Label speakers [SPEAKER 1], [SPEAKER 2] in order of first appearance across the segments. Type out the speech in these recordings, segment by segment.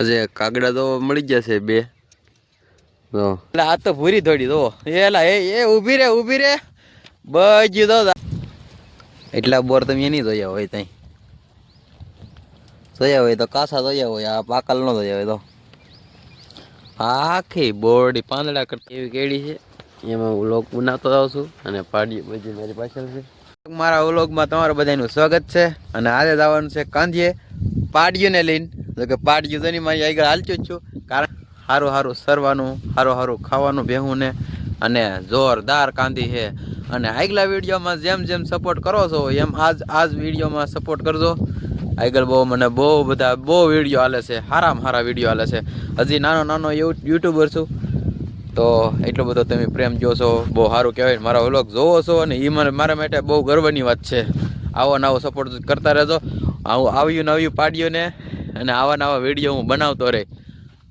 [SPEAKER 1] આજે કાગડા તો મળી જશે બે તો એટલે આ તો ભૂરી થોડી તો એલા એ ઊભી રે બજી દો એટલા બોર તમે નહીં જોયા હોય ત્યાં જોયા હોય તો કાસા જોયા હોય આ પાકલ ન જોયા હોય તો આખી બોરડી પાંદડા કરતી એવી કેડી છે એમાં વ્લોગ બનાવતો જાઉં છું અને પાડી બધી મારી પાછળ છે મારા વ્લોગમાં તમારું બધાનું સ્વાગત છે અને આજે જવાનું છે કાંધીએ પાડીઓને લઈને તો કે પાડીઓ તો નહીં મારી આગળ હાલતું જ છું કારણ સારું સારું સરવાનું સારું સારું ખાવાનું ભેહું ને અને જોરદાર કાંધી છે અને આગલા વિડીયોમાં જેમ જેમ સપોર્ટ કરો છો એમ આજ વિડીયોમાં સપોર્ટ કરજો આગળ મને બહુ વિડીયો હાલે છે સારામાં સારા વિડીયો હાલે છે હજી નાનો યુટ્યુબર છું તો એટલો બધો તમે પ્રેમ જોશો બહુ સારું કહેવાય મારા વ્લોગ જોવો છો અને એ મારા માટે બહુ ગર્વની વાત છે આવો સપોર્ટ કરતા રહેજો આવ્યું નવ્યું પાડ્યું ને અને આવા વિડીયો હું બનાવતો રહે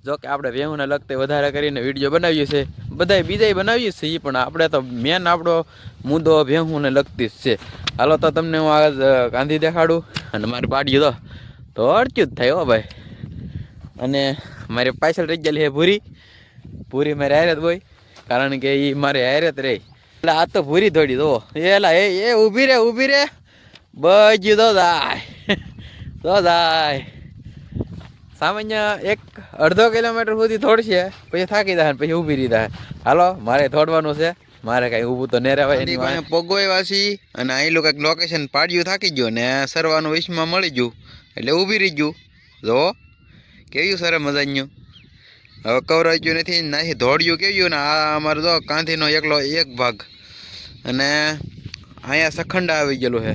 [SPEAKER 1] જો કે આપણે વેહુને લગતે વધારે કરીને વિડીયો બનાવીએ છીએ બધાય બીજાય બનાવીએ છીએ પણ આપણે તો મેન આપણો મુદ્દો ભેહુંને લગતી જ છે હાલો તો તમને હું આ ગાંધી દેખાડું અને મારી પાડ્યું તો અડચ્યું જ થાય હો ભાઈ અને મારી પાછળ રહી ગયેલી છે ભૂરી મારે હારે હોય કારણ કે એ મારે હારે જ રહે એટલે આ તો ભૂરી થોડી તો એલા એ ઊભી રે બજી તો જાય સામાન્ય એક અડધો કિલોમીટર સુધી થોડશે પછી થાકી જાય પછી ઊભી રહી જાય હાલો મારે થોડવાનું છે મારે કઈ ઊભું તો ને રહેવાય પગોય વાસી અને અહીં કંઈક લોકેશન પાડ્યું થાકી ગયો ને સરવાનું વિશમાં મળી ગયું એટલે ઊભી રહી ગયું જો કેવું સર મજાનું હવે કવરાઈ ગયું નથી નાથી દોડ્યું કેવું ને આ અમારે જો કાંધીનો એકલો એક ભાગ અને અહીંયા સખંડા આવી ગયેલું છે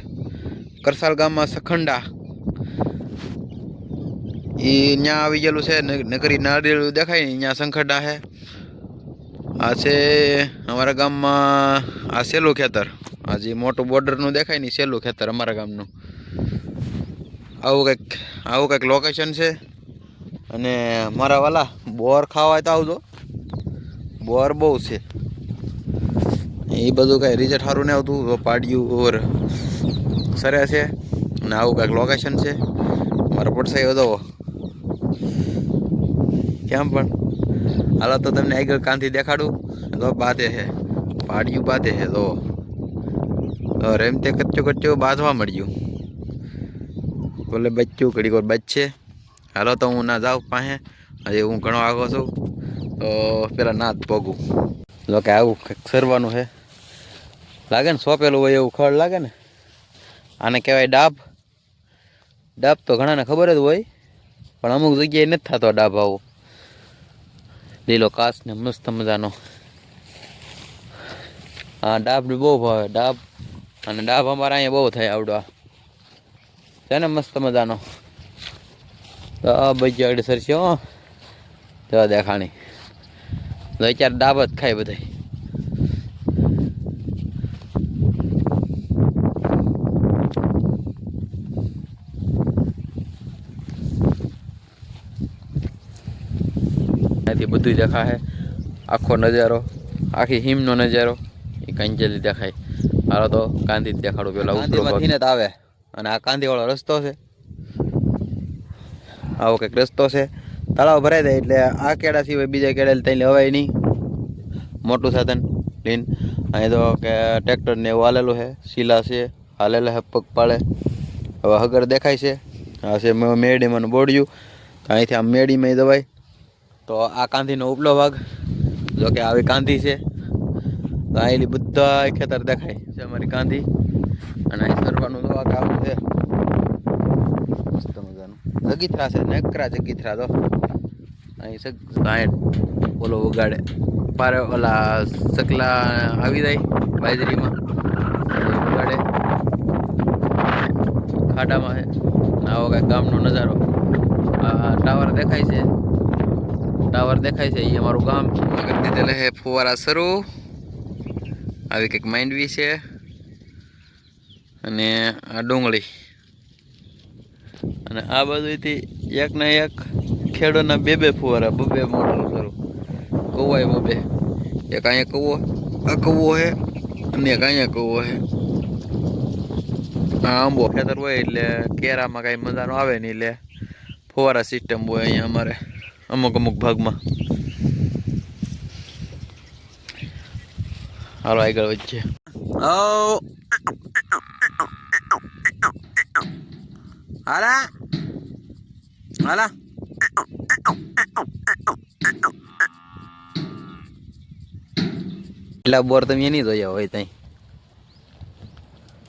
[SPEAKER 1] કરસાલ ગામમાં સખંડા એ ત્યાં આવી ગયેલું છે નકરી નાળિયેર દેખાય ને ત્યાં સંખડા છે આ છે અમારા ગામમાં આ સેલું ખેતર આ જે મોટું બોર્ડરનું દેખાય ને સેલું ખેતર અમારા ગામનું આવું કંઈક લોકેશન છે અને મારા વાલા બોર ખાવા તો આવજો બોર બહુ છે એ બધું કાંઈ રિઝલ્ટ સારું નહીં આવતું પાડ્યું ઓર સરે છે અને આવું કંઈક લોકેશન છે મારો પડસાઈ વધો કેમ પણ હાલો તો તમને આગળ કાંથી દેખાડું તો બાંધે છે પાડ્યું બાંધે છે તો રેમતે કચ્ચું બાંધવા મળ્યું બોલે બચ્ચું ઘડીક વાર બચશે હાલો તો હું ના જાઉં પાસે હજી હું ઘણો આગો છું તો પેલા ના જ પગું જો કે આવું કંઈક સરવાનું છે લાગે ને સોંપેલું હોય એવું ખડ લાગે ને આને કહેવાય ડાબ તો ઘણાને ખબર જ હોય પણ અમુક જગ્યાએ નથી થતો ડાબ આવો લીલો કાચ ને મસ્ત મજાનો હા ડાબ બહુ ભાવે ડાબ અને ડાબ અમારા અહીંયા બહુ થાય આવડવા છે ને મસ્ત મજાનો બજી આગળ સરશે હો જવા દેખાણી અત્યારે ડાબ જ ખાય બધા ત્યાંથી બધું દેખાય આખો નજારો આખી હિમનો નજારો એ કાંજલી દેખાય હાલો તો કાંધી દેખાડું પેલા ઉપરથી જ આવે અને આ કાંધીવાળો રસ્તો છે આવો કંઈક રસ્તો છે તળાવ ભરાઈ જાય એટલે આ કેળા સિવાય બીજા કેળા ત્યાં હવાય નહીં મોટું સાધન લઈને અહીં તો કે ટ્રેક્ટર ને એવું હાલેલું છે શીલા છે હાલેલા છે પગપાળે હવે હગર દેખાય છે આ છે મેડીમાં બોડ્યું અહીંથી આમ મેડીમાં દવાય તો આ કાંધીનો ઉપલો ભાગ જો કે આવી કાંધી છે તો આવેલી બધા ખેતર દેખાય છે અમારી કાંધી અને અહીં સરવાનું તો આ કામ છે મસ્ત મજાનું જગીથરા છે નકરા જગીથરા તો અહીં બોલો ઉગાડે પારે ઓલા સકલા આવી જાય બાજરીમાં ઉગાડે ખાડામાં છે આવો કાંઈક ગામનો નજારો આ ટાવર દેખાય છે એ અમારું ગામ કરી દીધેલા છે ફુવારા શરૂ આવી કંઈક માંડવી છે અને આ ડુંગળી અને આ બાજુથી એક ને એક ખેડૂતના બે ફુવારા બે મોટર શરૂ કૌવાય બે એક અહીંયા કૌવો છે અને એક અહીંયા કૌવો છે આ આંબો ખેતર હોય એટલે કેરામાં કાંઈ મજાનો આવે નહીં એટલે ફુવારા સિસ્ટમ હોય અહીંયા અમારે અમુક અમુક ભાગમાં. હાલો આગળ વધીએ. હાલા હાલા એટલા બોર તમે નહીં જોયા હોય ત્યાં.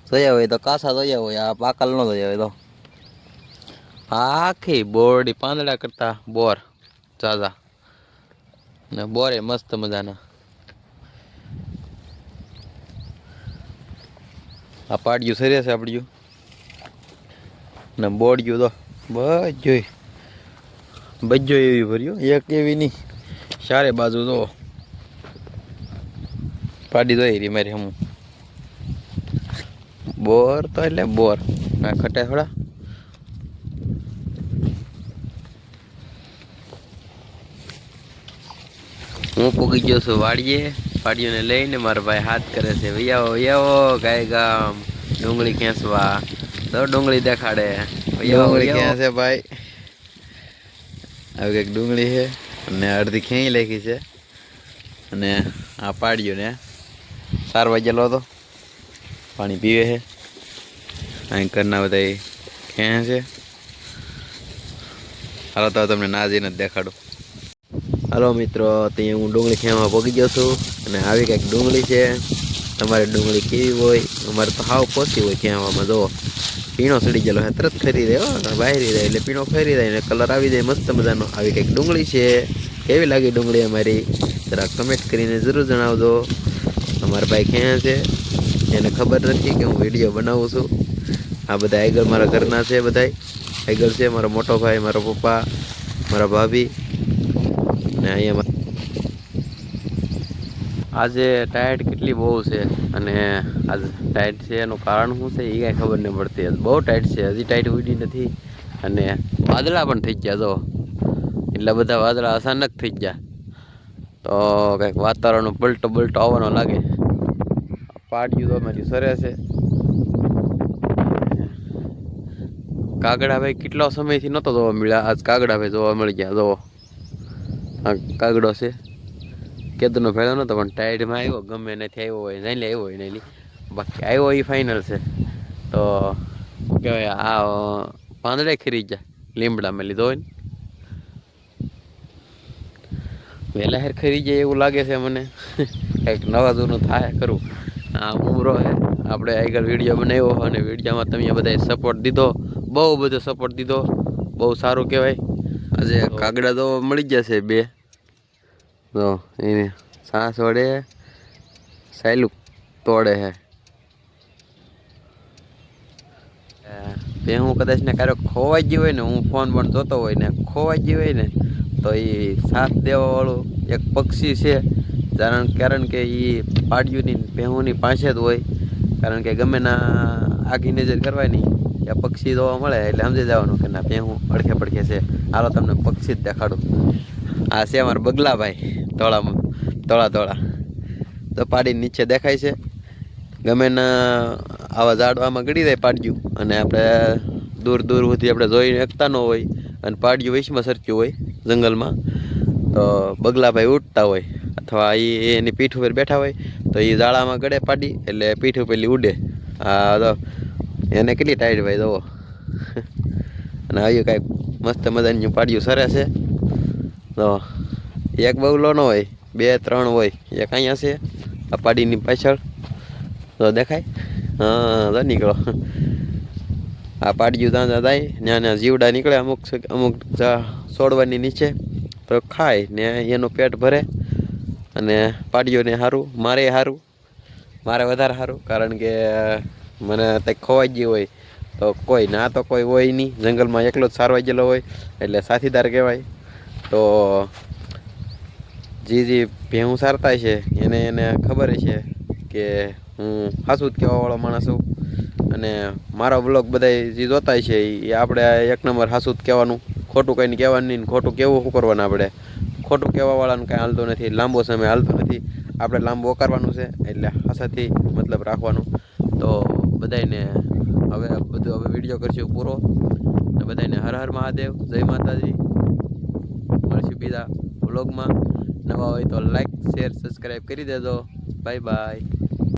[SPEAKER 1] જોયા હોય તો કાસા જોયા હોય, આ પાકલ ન જોયા હોય તો. આખી બોરડી પાંદડા કરતા બોર ઝાઝા ને બોરે મસ્ત મજાના. આ પાડ્યું સરે છે આપડ્યું ને બોડ્યું તો બજો એવી ભર્યું, એક એવી નહીં, ચારે બાજુ તો પાડી દઈ રહી મારી હમું. બોર તો એટલે બોર ના ખટે થોડા. હું પૂગી ગયો છું વાડીએ. પાડીઓને લઈને મારા ભાઈ હાથ કરે છે, વૈયાવો ગાય ગામ ડુંગળી ખેંચવા. તો ડુંગળી દેખાડે. ડુંગળી ક્યાં છે ભાઈ? આવી કંઈક ડુંગળી છે અને અડધી ખેંચી નાખી છે. અને આ પાડ્યું ને 4 વાગેલો હતો, પાણી પીવે છે. અહીં કરના બધા ખેંચે છે. હાલો તો તમને ના જઈને જ દેખાડું. હાલો મિત્રો, ત્યાં હું ડુંગળી ખેવા પગી ગયો છું અને આવી કંઈક ડુંગળી છે. તમારે ડુંગળી કેવી હોય? અમારે તો હાવ પોસી હોય ખેવામાં. જો પીણો સડી ગયેલો છે, તરત ખરી દે બાહેરી જાય એટલે પીણો ખરી જાય ને કલર આવી જાય મસ્ત મજાનો. આવી કંઈક ડુંગળી છે. કેવી લાગી ડુંગળી અમારી જરા કમેન્ટ કરીને જરૂર જણાવજો. અમારા ભાઈ ક્યાં છે એને ખબર નથી કે હું વિડીયો બનાવું છું. આ બધા આગળ મારા ઘરના છે, બધા આગળ છે. મારો મોટો ભાઈ, મારો પપ્પા, મારા ભાભી ને અહીંયા. આજે ટાઈટ કેટલી બહુ છે અને આજે ટાઈટ છે એનું કારણ શું છે એ કાંઈ ખબર નહીં પડતી. બહુ ટાઈટ છે, હજી ટાઈટ ઉડી નથી. અને વાદળા પણ થઈ ગયા. જો એટલા બધા વાદળા અચાનક થઈ ગયા તો કંઈક વાતાવરણ પલટો આવવાનો લાગે. પાડ્યું તો અમારી સરે છે. કાગડા ભાઈ કેટલો સમયથી નહોતો જોવા મળ્યા, આજ કાગડા ભાઈ જોવા મળી ગયા. જો આ કાગડો છે, કેદનો ભેળો નતો પણ ટાઈડમાં આવ્યો. ગમે નથી આવ્યો હોય, નાલી આવ્યો હોય નાલી, બાકી આવ્યો એ ફાઇનલ છે. તો કહેવાય આ પાંદડે ખરી ગયા લીમડામાં લીધો હોય ને. વહેલા હેર ખરી જાય એવું લાગે છે મને. કંઈક નવા જૂનું થાય કરું. આ ઉમરો છે, આપણે આગળ વિડીયો બનાવ્યો અને વિડીયોમાં તમે બધાએ સપોર્ટ દીધો, બહુ બધો સપોર્ટ દીધો, બહુ સારું કહેવાય. આજે કાગડા તો મળી જશે 2. તો એને સાસ વડે સાયલું તોડે છે. હું કદાચ ને ક્યારેક ખોવાઈ ગયું હોય ને, હું ફોન પણ જોતો હોય ને ખોવાઈ ગયું હોય ને, તો એ સાથ દેવાવાળું એક પક્ષી છે. કારણ કે એ પાડ્યુંની ભેહુંની પાસે જ હોય. કારણ કે ગમે ના આખી નજર કરવાની એ પક્ષી જોવા મળે એટલે સમજી જવાનું કે ના ભેહું અડખે પડખે છે. હાલો તમને પક્ષી જ દેખાડું. આ છે અમારા બગલાભાઈ, ધોળા તો પાડી નીચે દેખાય છે. ગમે ના આવા ઝાડવામાં ગળી જાય પાડ્યું અને આપણે દૂર સુધી આપણે જોઈ શકતા ન હોય અને પાડ્યું વૈશમાં સરક્યું હોય જંગલમાં. તો બગલાભાઈ ઉડતા હોય અથવા એની પીઠ ઉપર બેઠા હોય તો એ ઝાડામાં ગળે પાડી એટલે પીઠ ઉપરલી ઉડે. આ તો એને કેટલી ટાઈટ ભાઈ જોવો. અને આવ્યું કાંઈક મસ્ત મજાનું પાડ્યું સરે છે. તો એક બગલો ન હોય, 2-3 હોય. એક અહીંયા છે આ પાડીની પાછળ, તો દેખાય. હા તો નીકળો. આ પાડ્યું ત્યાં જાય ત્યાં જીવડા નીકળે અમુક છોડવાની નીચે, તો ખાય ને એનું પેટ ભરે. અને પાડ્યોને સારું, મારે સારું, મારે વધારે સારું. કારણ કે મને કંઈક ખોવાઈ ગયું હોય તો કોઈ ના તો કોઈ હોય નહીં, જંગલમાં એકલો જ સારવાઈ ગયેલો હોય એટલે સાથીદાર કહેવાય. તો જે ભેહું સારતા છે એને ખબર છે કે હું સાચું જ કહેવાવાળો માણસ છું. અને મારો બ્લોગ બધા જે જોતા છે એ આપણે 1 નંબર સાચું જ કહેવાનું, ખોટું કંઈ કહેવાનું નહીં. ખોટું કહેવું શું કરવાનું? આપણે ખોટું કહેવાવાળાને કાંઈ હાલતું નથી, લાંબો સમય હાલતો નથી. આપણે લાંબો કરવાનું છે એટલે હાસાથી મતલબ રાખવાનું. તો બધાને હવે વિડીયો કરશું પૂરો. બધાને હર હર મહાદેવ, જય માતાજી. મળશું બીજા વ્લોગમાં. નવા હોય તો લાઈક શેર સબસ્ક્રાઈબ કરી દેજો. Bye bye.